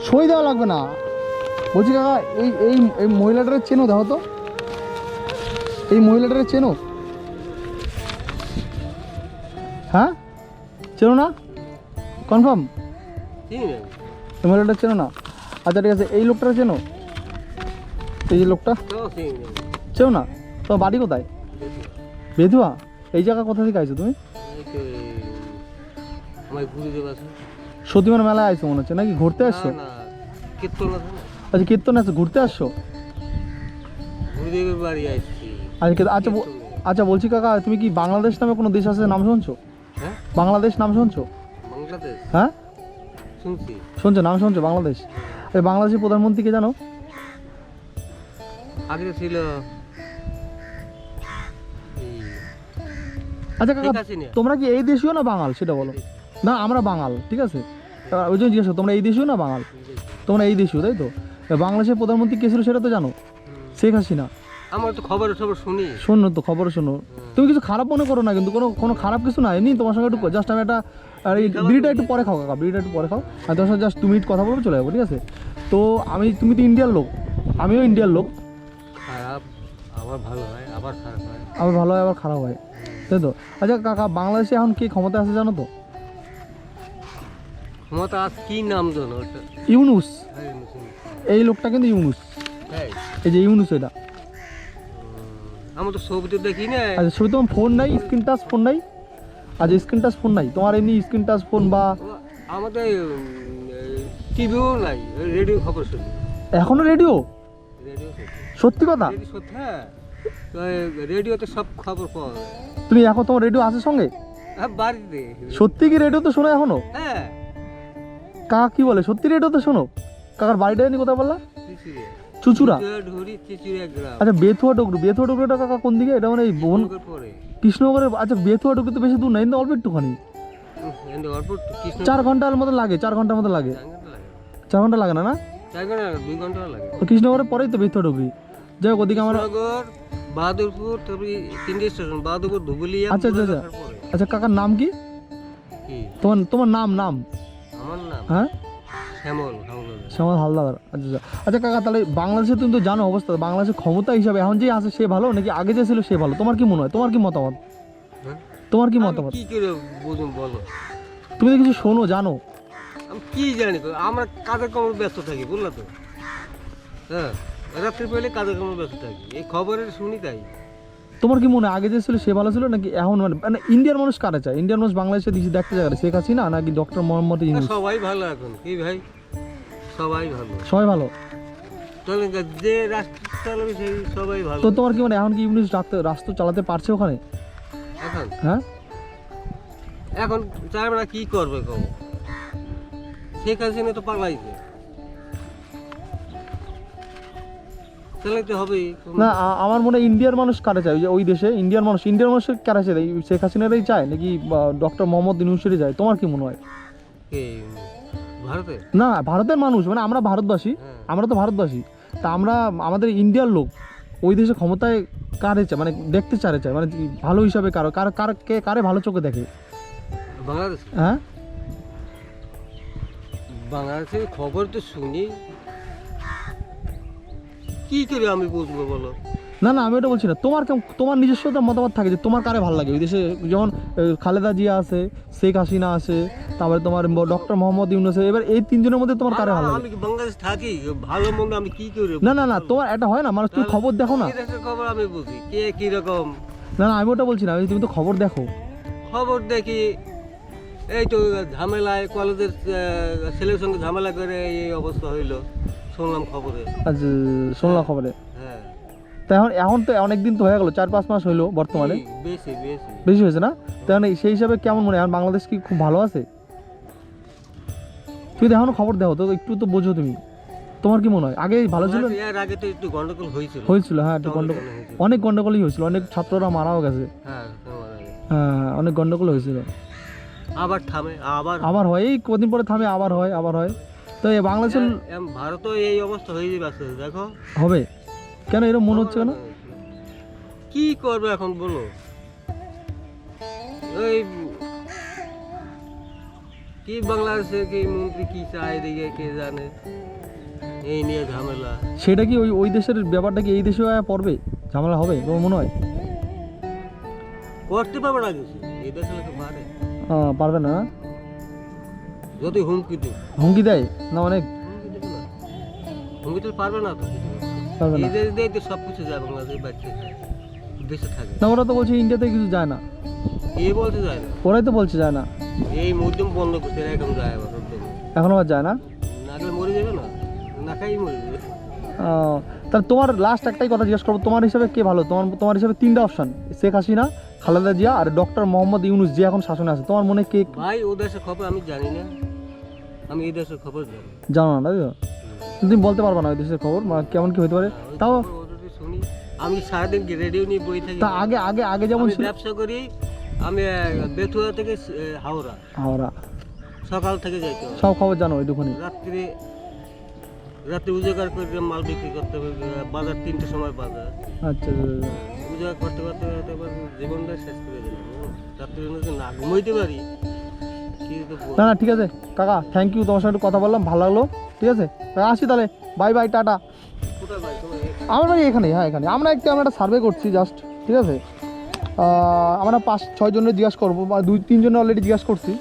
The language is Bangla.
সই দেওয়া লাগবে না। বলছি কাকা এই এই এই মহিলাটারে চেনো, দেখো তো এই মহিলাটারে চেনো? হ্যাঁ চেনো না? কনফার্ম এই মহিলাটা চেনো না? আচ্ছা ঠিক আছে, এই লোকটা চেনো? এই যে লোকটা চেনো না? তোমার বাড়ি কোথায়? বেধুয়া। এই জায়গা কোথা থেকে আইছো তুমি? সতীমার মেলায় আইছো মনে হচ্ছে, নাকি ঘুরতে আসছো? আচ্ছা কীর্তন আসছো, ঘুরতে আসছো? আচ্ছা আচ্ছা বলছি কাকা, তুমি কি বাংলাদেশ নামে কোনো দেশ আছে নাম শুনছো? বাংলাদেশ নাম শুনছো? হ্যাঁ শুনছো, নাম শুনছো বাংলাদেশ? এই বাংলাদেশের প্রধানমন্ত্রী কে জানো? আগে ছিল আচ্ছা কাকা, তোমরা কি এই দেশীয় না বাঙাল সেটা বলো? না আমরা বাঙাল, ঠিক আছে, ওই জন্য জিজ্ঞাসা, তোমরা এই দেশীয় না বাঙাল? তোমরা এই দেশীয়, তাই তো? বাংলাদেশের প্রধানমন্ত্রী কে ছিল সেটা তো জানো? শেখ হাসিনা। আমার তো খবর শুনি। শোনো তো, খবর শোনো। তুমি কিছু খারাপ মনে করো না, কিন্তু কোনো খারাপ কিছু না। এমনি তোমার সঙ্গে একটু জাস্ট আমি একটা, আর এই বিড়িটা একটু পরে খাও কাকা, বিড়িটা একটু পরে খাও, আর তোমার সাথে জাস্ট 2 মিনিট কথা বলবো, চলে যাবো, ঠিক আছে? তো তুমি তো ইন্ডিয়ার লোক, আমিও ইন্ডিয়ার লোক। খারাপ আবার ভালো হয়, আবার খারাপ হয়, আবার ভালো হয় আবার খারাপ হয়, তাই তো? আচ্ছা কাকা, বাংলাদেশে এখন কে ক্ষমতা আছে জানো তো? ক্ষমতা আছে, কি নাম জানো? ইউনুস। এই লোকটা কিন্তু ইউনুস, এই যে ইউনুস, এটা। আমার তো ছবি তো দেখি না। আচ্ছা ছবি, তোমার ফোন নাই? স্ক্রিন টাচ ফোন নাই? আচ্ছা স্ক্রিন টাচ ফোন নাই তোমার? এমনি স্ক্রিন টাচ ফোন বা আমাদের টিভিও নাই, রেডিও খবর শুনি। এখনো রেডিও? সত্যি কথা? হ্যাঁ, রেডিওতে সব খবর পাওয়া যায়। তুমি এখন তোমার রেডিও আছে সঙ্গে? বাড়িতে। সত্যি কি রেডিও তো শোনো এখনো? হ্যাঁ। কাকা কি বলে, সত্যি রেডিও তো শোনো? কাকার বাড়িটা এনে কোথায় বললা? চুচুড়া। আচ্ছা বেথুয়া ডগরু, বেথুয়া ডগরুটা কাকা কোন দিকে? এটা মানে এই কৃষ্ণনগরের। আচ্ছা বেথুয়া ডগরু তো বেশি দূর না, কিন্তু অল্প একটুখানি। 4 ঘন্টার মতো লাগে, 4 ঘন্টার মতো লাগে। 4 ঘন্টা লাগে না? না 4 ঘন্টা, 2 ঘন্টা লাগে। তো কৃষ্ণনগরের পরেই তো বেথুয়া ডগরি। যাই হোক, ওদিকে আমরা বাহাদুরপুর, তারপরে 3টে স্টেশন, বাহাদুরপুর, ধুবুলিয়া। আচ্ছা আচ্ছা আচ্ছা আচ্ছা কাকার নাম কি? তোমার নাম? আমার নাম হ্যাঁ শ্যামল হালদার। আচ্ছা আচ্ছা আচ্ছা কাকা, তাহলে বাংলাদেশে তুমি তো জানো অবস্থা, বাংলাদেশের ক্ষমতা হিসাবে এখন যে আছে সে ভালো নাকি আগে যে ছিল সে ভালো? তোমার কি মনে হয়, তোমার কি মতামত? তোমার কি মতামত? কি করে বুঝুন বলো? তুমি তো কিছু শোনো, জানো? আমি কি জানি, আমরা কাজের কর্মে ব্যস্ত থাকি, বুঝলা তো? হ্যাঁ, রাত্রি পেলে কাজের কর্মে ব্যস্ত থাকি, এই খবরের শুনি তাই। তোমার কি মনে হয় আগে যে ছিল সে ভালো ছিল নাকি এখন? মানে ইন্ডিয়ার মানুষ কারা চায়? ইন্ডিয়ান মানুষ বাংলাদেশে দেখতে যায় শেখ হাসিনা নাকি ডক্টর মোহাম্মদ ইউনূস? সবাই ভালো এখন, কি ভাই, সবাই ভালো, সবাই ভালো। যে রাষ্ট্র চালাবে সেই সবাই ভালো। তো তোমার কি মানে এখন কি ইউনূস রাষ্ট্র চালাতে পারছে ওখানে এখন? হ্যাঁ এখন চাইবে না, কি করবে কও? শেখ হাসিনা তো পালাইছে, চালাইতে হবে না। আমার মনে হয় ইন্ডিয়ার মানুষ কারা চায়, ওই দেশে ইন্ডিয়ার মানুষের কারা চায়? শেখ হাসিনারাই চায় নাকি ডক্টর মোহাম্মদ ইউনূসেরই চায়? তোমার কি মনে হয়? ভারতে না, ভারতের মানুষ মানে আমরা ভারতবাসী, আমরা তো ভারতবাসী, তা আমরা আমাদের ইন্ডিয়ার লোক ওই দেশে ক্ষমতায় কারে চায়, মানে দেখতে চায় মানে ভালো হিসাবে কারে ভালো চোখে দেখে? বাংলাদেশ। হ্যাঁ বাংলাদেশের খবর তো শুনি, কি করে আমি বুঝবো বলো? না না আমি ওটা বলছি না, তোমার নিজস্ব মতামত থাকে যে তোমার কারে ভালো লাগে ওই দেশে? যেমন খালেদা জিয়া আছে, শেখ হাসিনা আছে, তারপরে তোমার ডক্টর মোহাম্মদ ইউনূস, এবার এই 3 জনের মধ্যে তোমার কারে ভালো লাগে? আমি বাংলাদেশ থাকি, ভালো মন্দ আমি কি করে? না না না তোমার এটা হয় না, মানে তুমি খবর দেখো না? খবর আমি বুঝি কে কি রকম। না না আমি ওটা বলছি না, তুমি তো খবর দেখো। খবর দেখি, এই তো ঝামেলায় কলেজের ছেলের সঙ্গে ঝামেলা করে এই অবস্থা হইলো, শুনলাম খবরে। আচ্ছা শুনলাম খবরে। হ্যাঁ, তা এখন তো অনেকদিন তো হয়ে গেল, 4-5 মাস হইলো বর্তমানে। বেশি হয়েছে না? তাহলে সেই হিসাবে কেমন মনে হয় এখন বাংলাদেশ কি খুব ভালো আছে? তুমি এখনো খবর দেখো তো, একটু তো বোঝো তুমি, তোমার কি মনে হয় আগে ভালো ছিল? এর আগে তো একটু গন্ডগোল হয়েছিল, হ্যাঁ একটু গন্ডগোল, অনেক গন্ডগোলই হয়েছিল, অনেক ছাত্ররা মারাও গেছে। হ্যাঁ অনেক গন্ডগোল হয়েছিল। আবার থামে, আবার হয়, এই কদিন পরে থামে, আবার হয়। তো এই বাংলাদেশের ভারতও এই অবস্থা হয়ে যাবে, দেখো হবে কেন? এরকম মনে হচ্ছে কেন? কি করবে এখন বলো? ওই কি বাংলাদেশের কি মন্ত্রী কি চায় দিকে কে জানে, এই নিয়ে ঝামেলা। সেটা কি ওই ওই দেশের ব্যাপারটা কি এই দেশে পড়বে, ঝামেলা হবে তোমার মনে হয়? করতে পারবে না কিছু, এই দেশে লোকে পারে, পারবে না, যদি হুমকি দেয়। হুমকি দেয় না অনেক, হুমকি দেবে না, হুমকি দিতে পারবে না তো, পারবে না। এই দেশ দিয়ে তো সব কিছু যায়, বাংলাদেশের বাচ্চা দেশে থাকে। না ওরা তো বলছে ইন্ডিয়াতে কিছু যায় না, এই বলতে যায় না, ওরাই তো বলছে যায় না, এই মধ্যম বন্ধ করছে, এরকম যায় আবার এখনো আর যায় না। না গেলে মরে যাবে না, না খাই মরে যাবে। তাহলে তোমার লাস্ট একটাই কথা জিজ্ঞেস করবো, তোমার হিসাবে কে ভালো? তোমার হিসাবে তিনটা অপশন, শেখ হাসিনা, খালেদা জিয়া আর ডক্টর মোহাম্মদ ইউনূস যে এখন শাসনে আছে, তোমার মনে কে? ভাই ও দেশের খবর আমি জানি না, আমি এই দেশের খবর জানি। জানো না, তাই তো? তুমি বলতে পারবা না ওই দেশের খবর কেমন কি হতে পারে? তাও শুনি, আমি সারাদিন রেডিও নিয়ে বই থাকি। তা আগে আগে আগে যেমন আমি ছিল, ব্যবসা করি, আমি বেথুয়া থেকে হাওড়া হাওড়া, সকাল থেকে যাইতে হয়। সব খবর জানো ওইটুকুনি? রাত্রে উজাগার করে মাল বিক্রি করতে হবে, বাজার 3টের সময় বাজার, আচ্ছা, উজাগার করতে করতে করতে এবার জীবনটা শেষ করে দিলাম। রাত্রে না ঘুমাইতে পারি কি তো না না ঠিক আছে কাকা, থ্যাংক ইউ, তোমার সঙ্গে একটু কথা বললাম, ভালো লাগলো। ঠিক আছে কাকা, আসি তাহলে, বাই বাই, টাটা। কোথায় ভাই তোমার? আমার বাড়ি এখানে, হ্যাঁ এখানে। আমরা একটা সার্ভে করছি জাস্ট, ঠিক আছে? আমরা 5-6 জনের জিজ্ঞাসা করবো, বা 2-3 জনের অলরেডি জিজ্ঞাসা করছি।